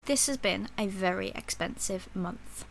This has been a very expensive month.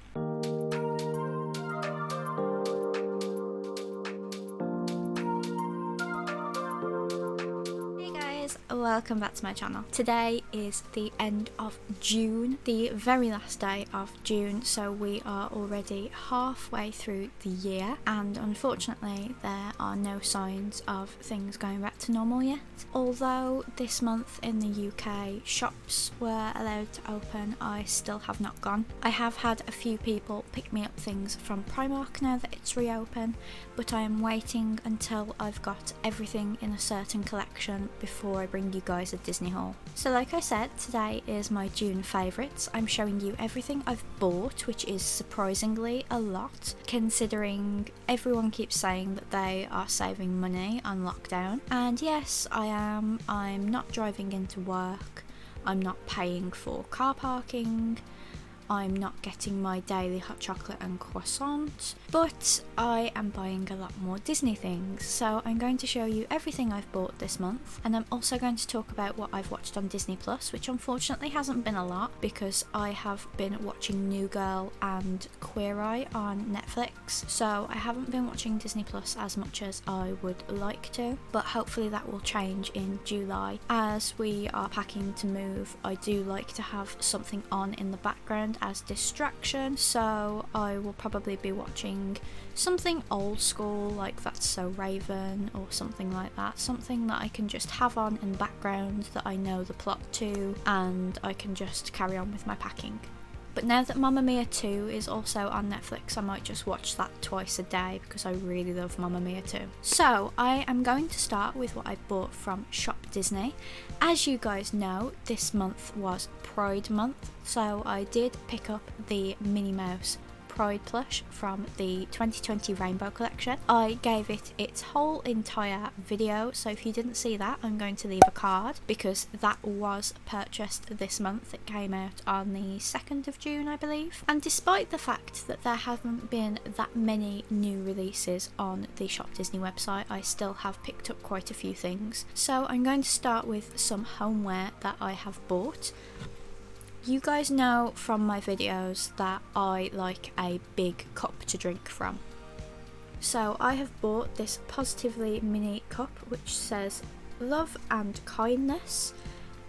Welcome back to my channel. Today is the end of June, the very last day of June, so we are already halfway through the year, and unfortunately there are no signs of things going back to normal yet. Although this month in the UK shops were allowed to open, I still have not gone. I have had a few people pick me up things from Primark now that it's reopened, but I am waiting until I've got everything in a certain collection before I bring you guys a Disney haul. So like I said, today is my June favourites. I'm showing you everything I've bought, which is surprisingly a lot, considering everyone keeps saying that they are saving money on lockdown. And yes, I am. I'm not driving into work, I'm not paying for car parking, I'm not getting my daily hot chocolate and croissant, but I am buying a lot more Disney things. So I'm going to show you everything I've bought this month, and I'm also going to talk about what I've watched on Disney Plus, which unfortunately hasn't been a lot because I have been watching New Girl and Queer Eye on Netflix, so I haven't been watching Disney Plus as much as I would like to, but hopefully that will change in July. As we are packing to move, I do like to have something on in the background as distraction, so I will probably be watching something old school like That's So Raven or something like that, something that I can just have on in the background that I know the plot to, and I can just carry on with my packing. But now that Mamma Mia 2 is also on Netflix, I might just watch that twice a day because I really love Mamma Mia 2. So I am going to start with what I bought from shopDisney. As you guys know, this month was Pride month, so I did pick up the Minnie Mouse Pride plush from the 2020 Rainbow collection. I gave it its whole entire video, so if you didn't see that, I'm going to leave a card because that was purchased this month. It came out on the 2nd of June, I believe. And despite the fact that there haven't been that many new releases on the shopDisney website, I still have picked up quite a few things. So I'm going to start with some homeware that I have bought. You guys know from my videos that I like a big cup to drink from. So I have bought this Positively mini cup which says love and kindness,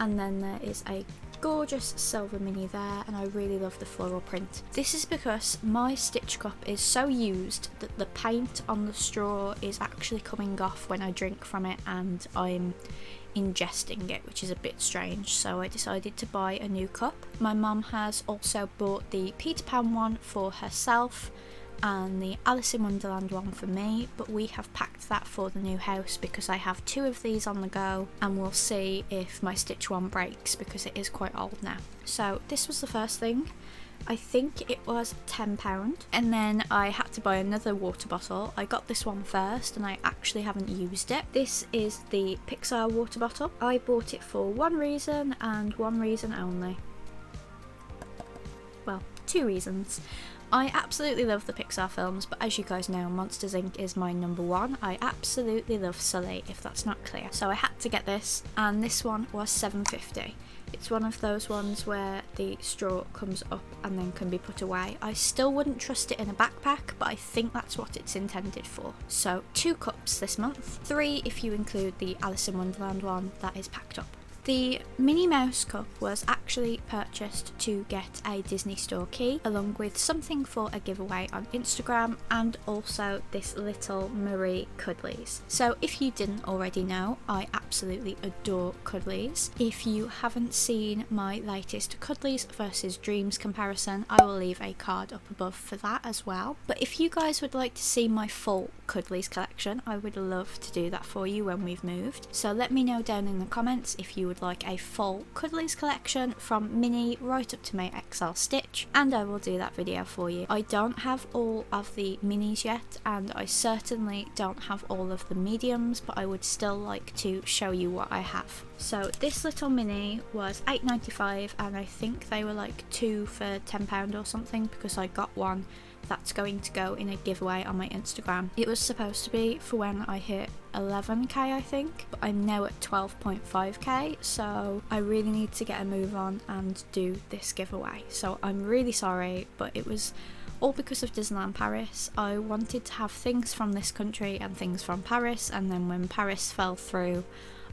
and then there is a gorgeous silver mini there, and I really love the floral print. This is because my Stitch cup is so used that the paint on the straw is actually coming off when I drink from it and I'm ingesting it, which is a bit strange, so I decided to buy a new cup. My mum has also bought the Peter Pan one for herself and the Alice in Wonderland one for me, but we have packed that for the new house because I have two of these on the go, and we'll see if my Stitch one breaks because it is quite old now. So this was the first thing. I think it was £10, and then I had to buy another water bottle. I got this one first and I actually haven't used it. This is the Pixar water bottle. I bought it for one reason and one reason only. Well, two reasons. I absolutely love the Pixar films, but as you guys know, Monsters Inc. is my number one. I absolutely love Sully, if that's not clear. So I had to get this, and this one was £7.50. It's one of those ones where the straw comes up and then can be put away. I still wouldn't trust it in a backpack, but I think that's what it's intended for. So 2 cups this month, 3 if you include the Alice in Wonderland one that is packed up. The Minnie Mouse cup was actually purchased to get a Disney Store key, along with something for a giveaway on Instagram, and also this little Marie Cuddlies. So if you didn't already know, I absolutely adore Cuddlies. If you haven't seen my latest Cuddlies versus Dreams comparison, I will leave a card up above for that as well. But if you guys would like to see my full Cuddlies collection, I would love to do that for you when we've moved. So let me know down in the comments if you would like a full Cuddlies collection from Minnie right up to my XL Stitch, and I will do that video for you. I don't have all of the minis yet, and I certainly don't have all of the mediums, but I would still like to show you what I have. So this little mini was £8.95, and I think they were like 2 for £10 or something, because I got one that's going to go in a giveaway on my Instagram. It was supposed to be for when I hit 11k I think, but I'm now at 12.5k, so I really need to get a move on and do this giveaway. So I'm really sorry, but it was all because of Disneyland Paris. I wanted to have things from this country and things from Paris, and then when Paris fell through,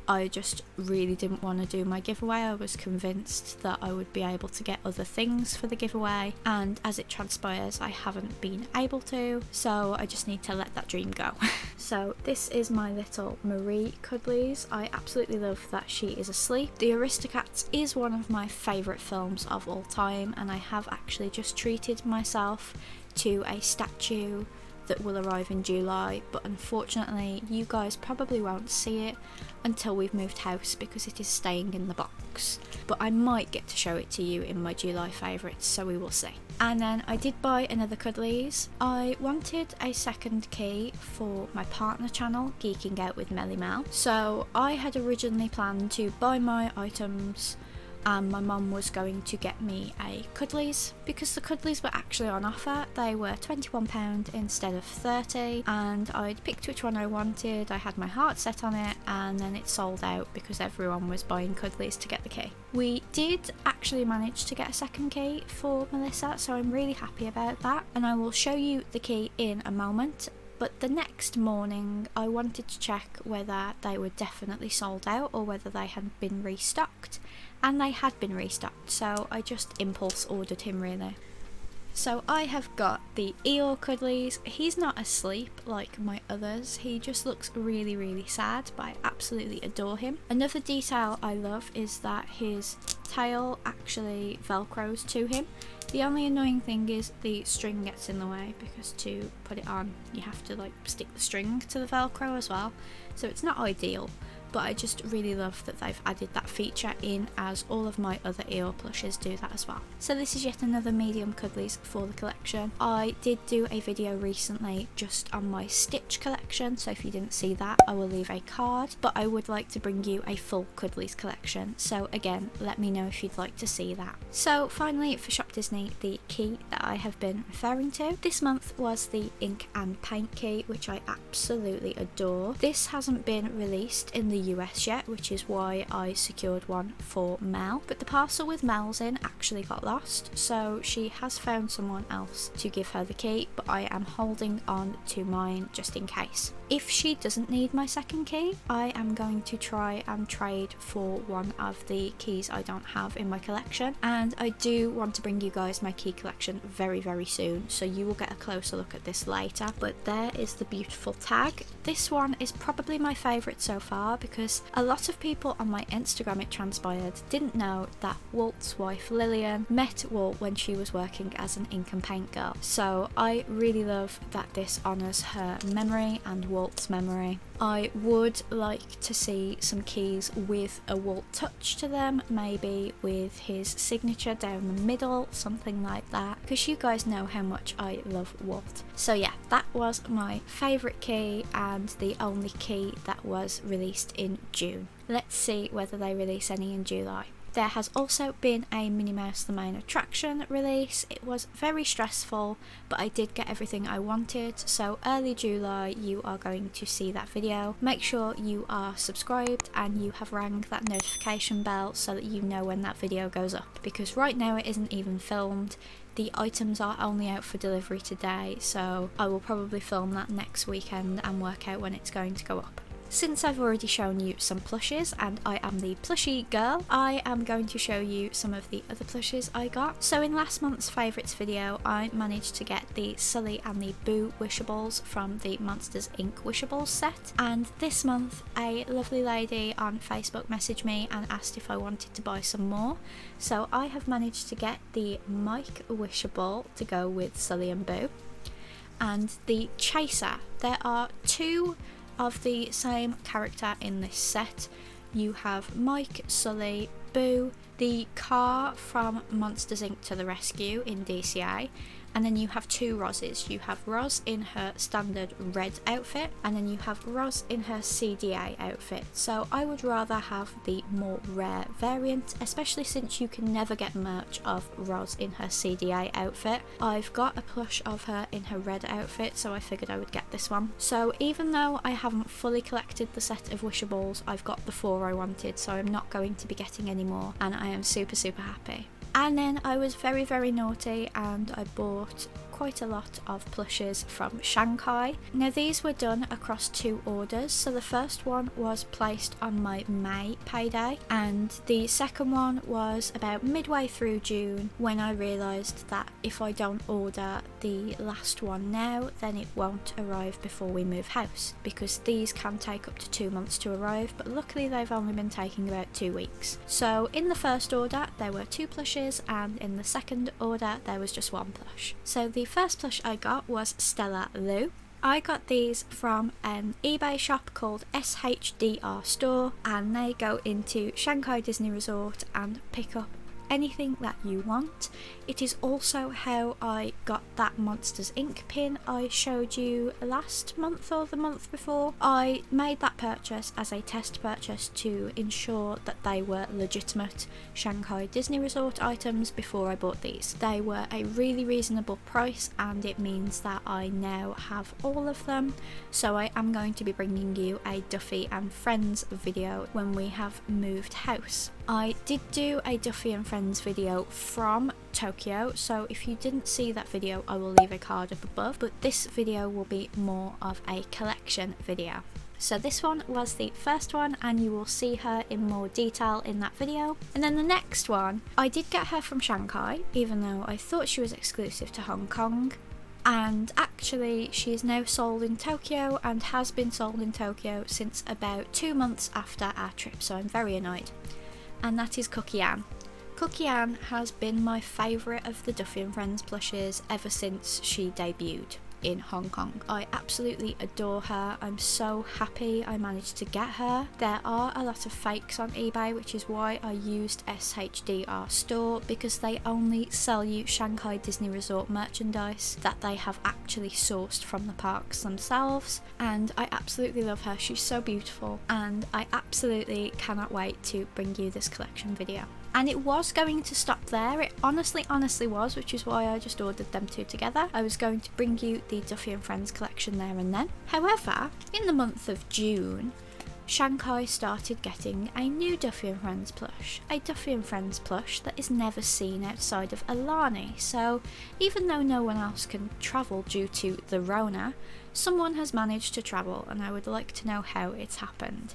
I just really didn't want to do my giveaway. I was convinced that I would be able to get other things for the giveaway, and as it transpires I haven't been able to, so I just need to let that dream go. So this is my little Marie Cuddlies. I absolutely love that she is asleep. The Aristocats is one of my favourite films of all time, and I have actually just treated myself to a statue that will arrive in July, but unfortunately you guys probably won't see it until we've moved house because it is staying in the box, but I might get to show it to you in my July favourites, so we will see. And then I did buy another Cuddlies. I wanted a second key for my partner channel, Geeking Out with Melly Mel, so I had originally planned to buy my items and my mum was going to get me a Cuddlies because the Cuddlies were actually on offer. They were £21 instead of £30, and I'd picked which one I wanted. I had my heart set on it, and then it sold out because everyone was buying Cuddlies to get the key. We did actually manage to get a second key for Melissa, so I'm really happy about that, and I will show you the key in a moment. But the next morning I wanted to check whether they were definitely sold out or whether they had been restocked, and they had been restocked, so I just impulse ordered him really. So I have got the Eeyore Cuddlies. He's not asleep like my others, he just looks really sad, but I absolutely adore him. Another detail I love is that his tail actually velcros to him. The only annoying thing is the string gets in the way, because to put it on you have to like stick the string to the velcro as well, so it's not ideal, but I just really love that they've added that feature in, as all of my other Eeyore plushes do that as well. So this is yet another medium Cuddlies for the collection. I did do a video recently just on my Stitch collection, so if you didn't see that I will leave a card, but I would like to bring you a full Cuddlies collection, so again let me know if you'd like to see that. So finally for Shop Disney, the key that I have been referring to this month was the ink and paint key, which I absolutely adore. This hasn't been released in the US yet, which is why I secured one for Mel, but the parcel with Mel's in actually got lost, so she has found someone else to give her the key, but I am holding on to mine just in case. If she doesn't need my second key, I am going to try and trade for one of the keys I don't have in my collection, and I do want to bring you guys my key collection very soon, so you will get a closer look at this later. But there is the beautiful tag. This one is probably my favourite so far because a lot of people on my Instagram, it transpired, didn't know that Walt's wife Lillian met Walt when she was working as an ink and paint girl, so I really love that this honours her memory and Walt's memory. I would like to see some keys with a Walt touch to them, maybe with his signature down the middle, something like that, because you guys know how much I love Walt. So yeah, that was my favourite key and the only key that was released in June. Let's see whether they release any in July. There has also been a Minnie Mouse The Main Attraction release. It was very stressful, but I did get everything I wanted, so early July you are going to see that video. Make sure you are subscribed and you have rang that notification bell so that you know when that video goes up, because right now it isn't even filmed. The items are only out for delivery today, so I will probably film that next weekend and work out when it's going to go up. Since I've already shown you some plushes and I am the plushie girl, I am going to show you some of the other plushes I got. So in last month's favourites video I managed to get the Sully and the Boo Wishables from the Monsters Inc. Wishables set, and this month a lovely lady on Facebook messaged me and asked if I wanted to buy some more, so I have managed to get the Mike Wishable to go with Sully and Boo, and the Chaser. There are two of the same character in this set. You have Mike, Sully, Boo, the car from Monsters Inc. to the Rescue in DCA, and then you have two Roses. You have Roz in her standard red outfit, and then you have Roz in her CDA outfit. So I would rather have the more rare variant, especially since you can never get merch of Roz in her CDA outfit. I've got a plush of her in her red outfit, so I figured I would get this one. So even though I haven't fully collected the set of Wishables, I've got the 4 I wanted, so I'm not going to be getting any more, and I am super happy. And then I was very naughty and I bought quite a lot of plushes from Shanghai. Now these were done across 2 orders, so the first one was placed on my May payday, and the second one was about midway through June, when I realised that if I don't order the last one now, then it won't arrive before we move house, because these can take up to 2 months to arrive, but luckily they've only been taking about 2 weeks. So in the first order there were 2 plushes, and in the second order there was just 1 plush. So the first plush I got was Stella Lou. I got these from an eBay shop called SHDR Store, and they go into Shanghai Disney Resort and pick up anything that you want. It is also how I got that Monsters Inc. pin I showed you last month or the month before. I made that purchase as a test purchase to ensure that they were legitimate Shanghai Disney Resort items before I bought these. They were a really reasonable price, and it means that I now have all of them, so I am going to be bringing you a Duffy and Friends video when we have moved house. I did do a Duffy and Friends video from Tokyo, so if you didn't see that video I will leave a card up above, but this video will be more of a collection video. So this one was the first one, and you will see her in more detail in that video. And then the next one, I did get her from Shanghai, even though I thought she was exclusive to Hong Kong. And actually she is now sold in Tokyo, and has been sold in Tokyo since about 2 months after our trip, so I'm very annoyed. And that is Cookie Ann. Cookie Ann has been my favourite of the Duffy and Friends plushes ever since she debuted in Hong Kong. I absolutely adore her. I'm so happy I managed to get her. There are a lot of fakes on eBay, which is why I used SHDR Store, because they only sell you Shanghai Disney Resort merchandise that they have actually sourced from the parks themselves, and I absolutely love her. She's so beautiful, and I absolutely cannot wait to bring you this collection video. And it was going to stop there, it honestly was, which is why I just ordered them 2 together. I was going to bring you the Duffy and Friends collection there and then. However, in the month of June, Shanghai started getting a new Duffy and Friends plush. A Duffy and Friends plush that is never seen outside of Alani. So even though no one else can travel due to the Rona, someone has managed to travel, and I would like to know how it's happened.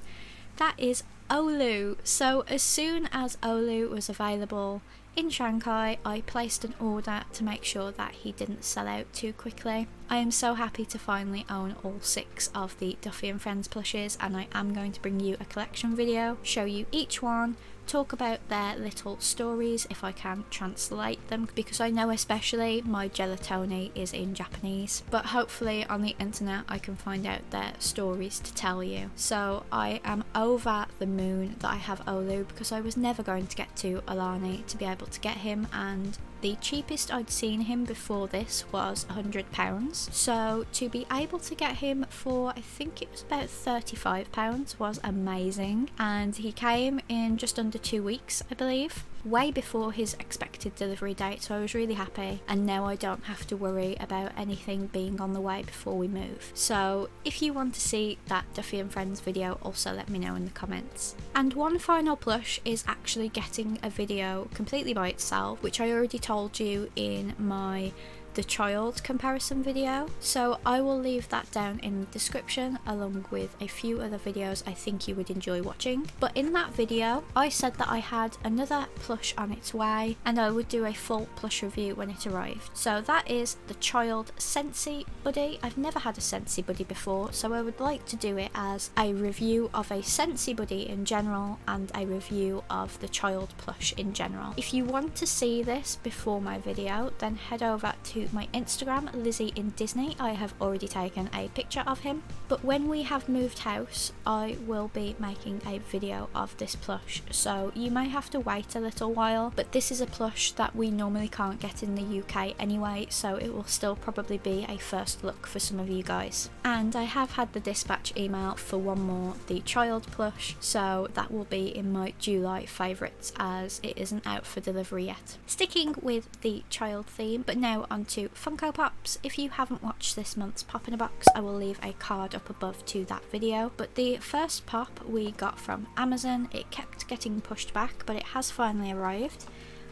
That is Olu. So as soon as Olu was available in Shanghai, I placed an order to make sure that he didn't sell out too quickly. I am so happy to finally own all 6 of the Duffy and Friends plushes, and I am going to bring you a collection video, show you each one, talk about their little stories if I can translate them, because I know especially my gelatoni is in Japanese, but hopefully on the internet I can find out their stories to tell you. So I am over the moon that I have Olu, because I was never going to get to Alani to be able to get him, and the cheapest I'd seen him before this was £100, so to be able to get him for, I think it was about £35, was amazing. And he came in just under 2 weeks, I believe, way before his expected delivery date, so I was really happy, and now I don't have to worry about anything being on the way before we move. So if you want to see that Duffy and Friends video, also let me know in the comments. And one final plush is actually getting a video completely by itself, which I already told you in my the child comparison video, so I will leave that down in the description along with a few other videos I think you would enjoy watching. But in that video I said that I had another plush on its way, and I would do a full plush review when it arrived. So that is the child Scentsy buddy. I've never had a Scentsy buddy before, so I would like to do it as a review of a Scentsy buddy in general and a review of the child plush in general. If you want to see this before my video, then head over to to my Instagram, Lizzie in Disney, I have already taken a picture of him. But when we have moved house, I will be making a video of this plush, so you may have to wait a little while, but this is a plush that we normally can't get in the UK anyway, so it will still probably be a first look for some of you guys. And I have had the dispatch email for one more, the child plush, so that will be in my July favourites as it isn't out for delivery yet. Sticking with the child theme, but now onto Funko Pops. If you haven't watched this month's Pop in a Box, I will leave a card up above to that video. But the first pop we got from Amazon, it kept getting pushed back, but it has finally arrived,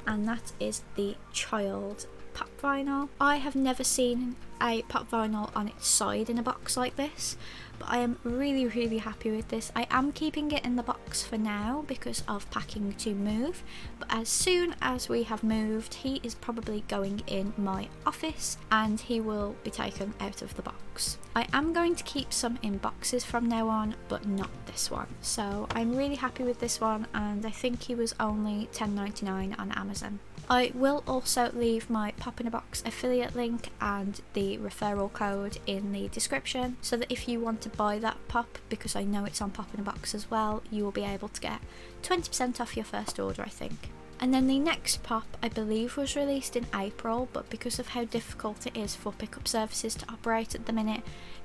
and that is the child pop vinyl. I have never seen a pop vinyl on its side in a box like this, but I am really happy with this. I am keeping it in the box for now because of packing to move, but as soon as we have moved, he is probably going in my office and he will be taken out of the box. I am going to keep some in boxes from now on, but not this one. So I'm really happy with this one, and I think he was only $10.99 on Amazon. I will also leave my Pop in a Box affiliate link and the referral code in the description, so that if you want to buy that pop, because I know it's on Pop in a Box as well, you will be able to get 20% off your first order, I think. And then the next pop, I believe, was released in April, but because of how difficult it is for pickup services to operate at the minute,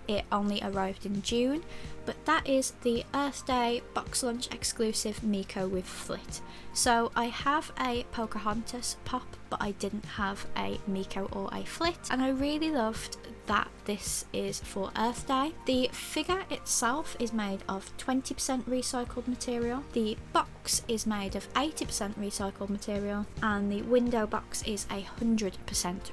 it only arrived in June. But that is the Earth Day Box Lunch exclusive Miko with Flit. So I have a Pocahontas pop, but I didn't have a Miko or a Flit, and I really loved that this is for Earth Day. The figure itself is made of 20% recycled material, the box is made of 80% recycled material, and the window box is 100%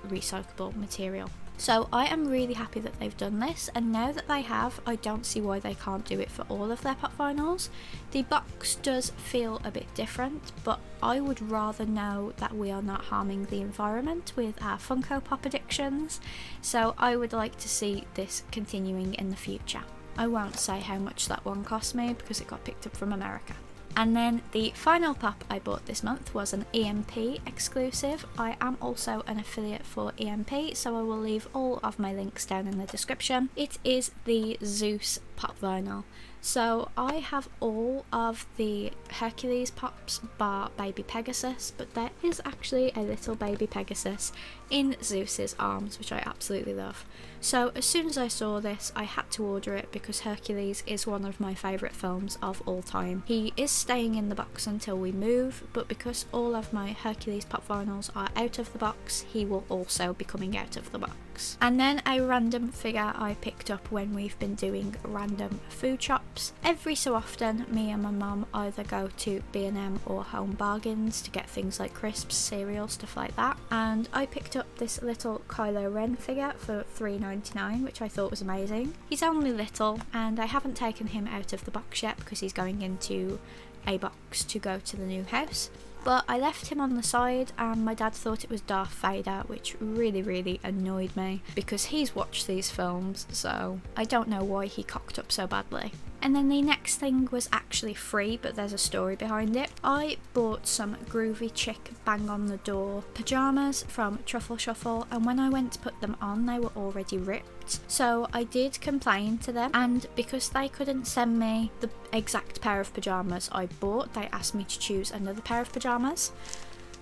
recyclable material. So I am really happy that they've done this, and now that they have, I don't see why they can't do it for all of their pop vinyls. The box does feel a bit different, but I would rather know that we are not harming the environment with our Funko Pop addictions, so I would like to see this continuing in the future. I won't say how much that one cost me because it got picked up from America. And then the final pop I bought this month was an EMP exclusive. I am also an affiliate for EMP, so I will leave all of my links down in the description. It is the Zeus Pop Vinyl. So I have all of the Hercules pops bar Baby Pegasus, but there is actually a little baby Pegasus in Zeus's arms, which I absolutely love. So as soon as I saw this, I had to order it because Hercules is one of my favourite films of all time. He is staying in the box until we move, but because all of my Hercules pop vinyls are out of the box, he will also be coming out of the box. And then a random figure I picked up when we've been doing random food shops. Every so often, me and my mum either go to B&M or Home Bargains to get things like crisps, cereal, stuff like that. And I picked up this little Kylo Ren figure for $3.99, which I thought was amazing. He's only little, and I haven't taken him out of the box yet because he's going into a box to go to the new house. But I left him on the side, and my dad thought it was Darth Vader, which really annoyed me because he's watched these films, so I don't know why he cocked up so badly. And then the next thing was actually free, but there's a story behind it. I bought some Groovy Chick Bang on the Door pajamas from Truffle Shuffle, and when I went to put them on, they were already ripped. So I did complain to them, and because they couldn't send me the exact pair of pajamas I bought, they asked me to choose another pair of pajamas.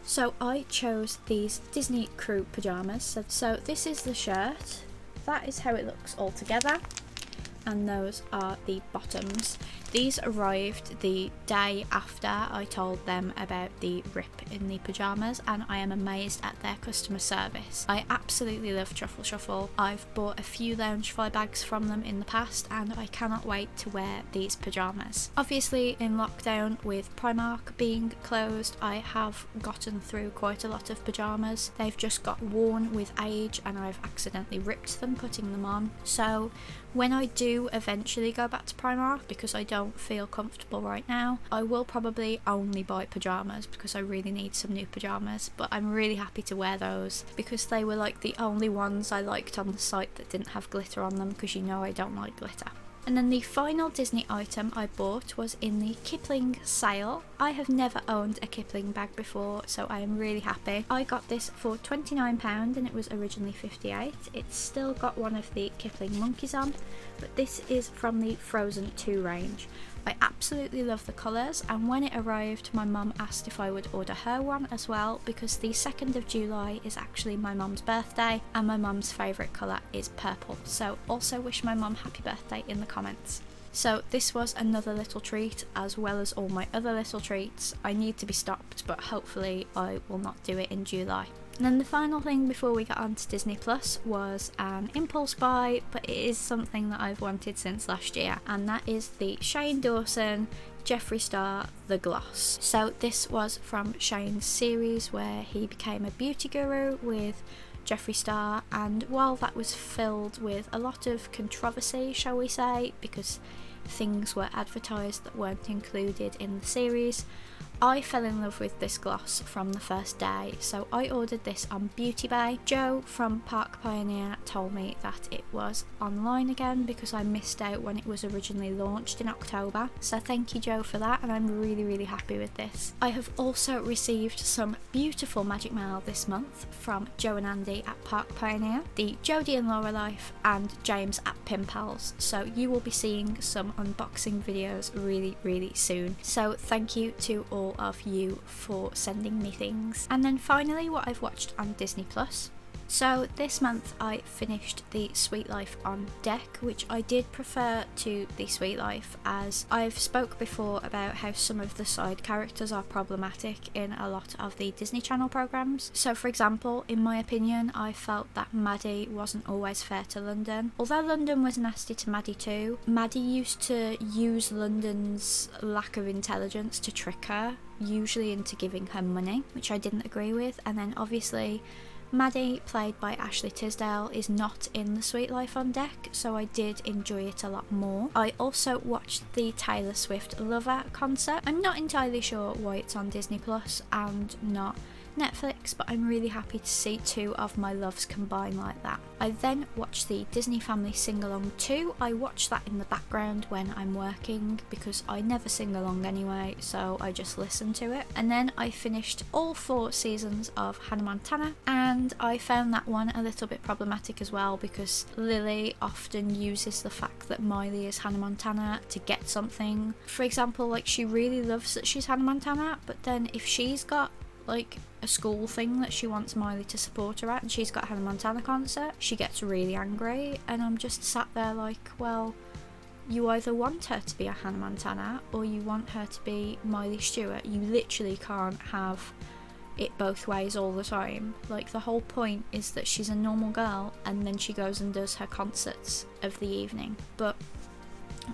So I chose these Disney Crew pajamas. So this is the shirt. That is how it looks all together. And those are the bottoms. These arrived the day after I told them about the rip in the pajamas, and I am amazed at their customer service. I absolutely love Truffle Shuffle. I've bought a few Loungefly bags from them in the past, and I cannot wait to wear these pajamas. Obviously, in lockdown with Primark being closed, I have gotten through quite a lot of pajamas. They've just got worn with age, and I've accidentally ripped them putting them on. So when I do eventually go back to Primark, because I don't feel comfortable right now, I will probably only buy pajamas because I really need some new pajamas, but I'm really happy to wear those because they were like the only ones I liked on the site that didn't have glitter on them, because you know I don't like glitter. And then the final Disney item I bought was in the Kipling sale. I have never owned a Kipling bag before, so I am really happy. I got this for £29 and it was originally $58. It's still got one of the Kipling monkeys on, but this is from the Frozen 2 range. I absolutely love the colours, and when it arrived my mum asked if I would order her one as well, because the 2nd of July is actually my mum's birthday and my mum's favourite colour is purple, so also wish my mum happy birthday in the comments. So this was another little treat, as well as all my other little treats. I need to be stopped, but hopefully I will not do it in July. And then the final thing before we got on to Disney Plus was an impulse buy, but it is something that I've wanted since last year, and that is the Dawson Jeffree Star The Gloss. So this was from Shane's series where he became a beauty guru with Jeffree Star, and while that was filled with a lot of controversy, shall we say, because things were advertised that weren't included in the series, I fell in love with this gloss from the first day, so I ordered this on Beauty Bay. Joe from Park Pioneer told me that it was online again because I missed out when it was originally launched in October, so thank you Joe for that, and I'm really happy with this. I have also received some beautiful magic mail this month from Joe and Andy at Park Pioneer, the Jodie and Laura Life, and James at Pin Pals, so you will be seeing some unboxing videos really soon, so thank you to all of you for sending me things. And then finally what I've watched on Disney Plus. So this month I finished the Sweet Life on Deck, which I did prefer to the Sweet Life, as I've spoke before about how some of the side characters are problematic in a lot of the Disney Channel programs. So for example, in my opinion, I felt that Maddie wasn't always fair to London. Although London was nasty to Maddie too, Maddie used to use London's lack of intelligence to trick her, usually into giving her money, which I didn't agree with. And then obviously Maddie, played by Ashley Tisdale, is not in the Sweet Life on Deck, so I did enjoy it a lot more. I also watched the Taylor Swift Lover concert. I'm not entirely sure why it's on Disney Plus and not Netflix, but I'm really happy to see two of my loves combine like that. I then watched the Disney Family Sing Along 2. I watch that in the background when I'm working because I never sing along anyway, so I just listen to it. And then I finished all 4 seasons of Hannah Montana, and I found that one a little bit problematic as well because Lily often uses the fact that Miley is Hannah Montana to get something. For example, like, she really loves that she's Hannah Montana, but then if she's got like a school thing that she wants Miley to support her at and she's got a Hannah Montana concert, she gets really angry, and I'm just sat there like, well, you either want her to be a Hannah Montana or you want her to be Miley Stewart. You literally can't have it both ways all the time. Like, the whole point is that she's a normal girl and then she goes and does her concerts of the evening. But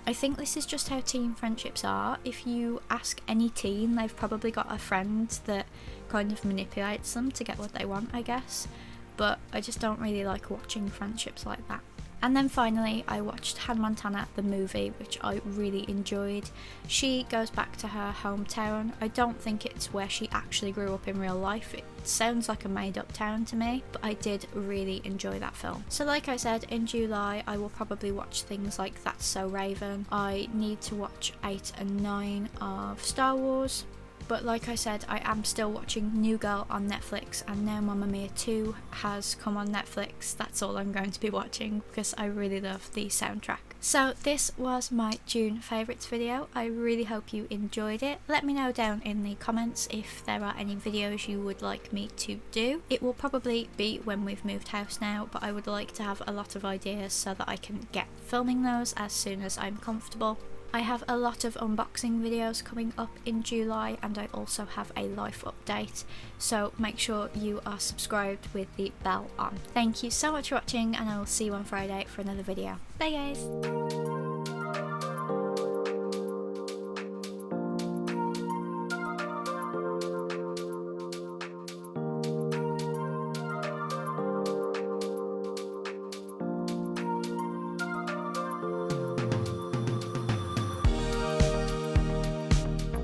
I think this is just how teen friendships are. If you ask any teen, they've probably got a friend that kind of manipulates them to get what they want, I guess. But I just don't really like watching friendships like that. And then finally I watched Hannah Montana the movie, which I really enjoyed. She goes back to her hometown. I don't think it's where she actually grew up in real life. It sounds like a made up town to me, but I did really enjoy that film. So like I said, in July I will probably watch things like That's So Raven. I need to watch 8 and 9 of Star Wars. But like I said, I am still watching New Girl on Netflix, and now Mamma Mia 2 has come on Netflix. That's all I'm going to be watching because I really love the soundtrack. So this was my June favourites video. I really hope you enjoyed it. Let me know down in the comments if there are any videos you would like me to do. It will probably be when we've moved house now, but I would like to have a lot of ideas so that I can get filming those as soon as I'm comfortable. I have a lot of unboxing videos coming up in July, and I also have a life update, so make sure you are subscribed with the bell on. Thank you so much for watching, and I will see you on Friday for another video. Bye guys!